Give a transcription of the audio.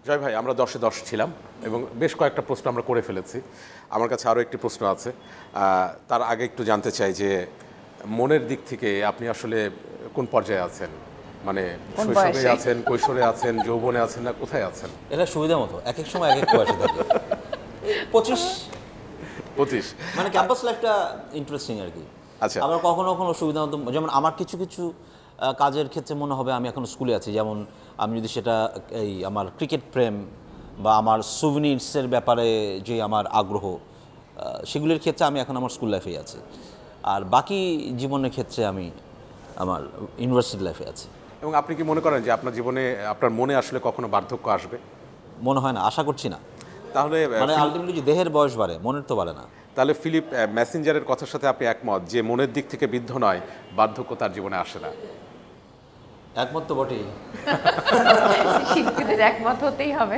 জয় ভাই, আমরা 10-10 ছিলাম এবং বেশ কয়েকটা প্রশ্ন আমরা করে ফেলেছি। আমার কাছে আরও একটি প্রশ্ন আছে। তার আগে একটু জানতে চাই যে মনের দিক থেকে আপনি আসলে কোন পর্যায়ে আছেন? মানে শৈশবে আছেন, কৈশোরে আছেন, যৌবনে আছেন, না কোথায় আছেন? এটা সুবিধা মতো এক এক সময় এক এক বয়সে থাকে। 25 মানে ক্যাম্পাস লাইফটা ইন্টারেস্টিং আর কি। আচ্ছা। আবার কখনো কখনো সুবিধা মতো, যেমন আমার কিছু কিছু কাজের ক্ষেত্রে মনে হবে আমি এখন স্কুলে আছি। যেমন আমি যদি সেটা এই আমার ক্রিকেট প্রেম বা আমার সুভিনিরসের ব্যাপারে যে আমার আগ্রহ, সেগুলির ক্ষেত্রে আমি এখন আমার স্কুল লাইফেই আছি। আর বাকি জীবনের ক্ষেত্রে আমি আমার ইউনিভার্সিটি লাইফে আছি। এবং আপনি কি মনে করেন যে আপনার জীবনে, আপনার মনে আসলে কখনো বার্ধক্য আসবে? মনে হয় না, আশা করছি না। তাহলে মানে আলটিমেটলি যে দেহের বয়স বাড়ে, মনের তো বাড়ে না। তাহলে ফিলিপ মেসেঞ্জারের কথার সাথে আপনি একমত যে মনের দিক থেকে বৃদ্ধ নয়, বার্ধক্য তার জীবনে আসে না? একমত তো বটেই। শিল্পীদের একমত হতেই হবে।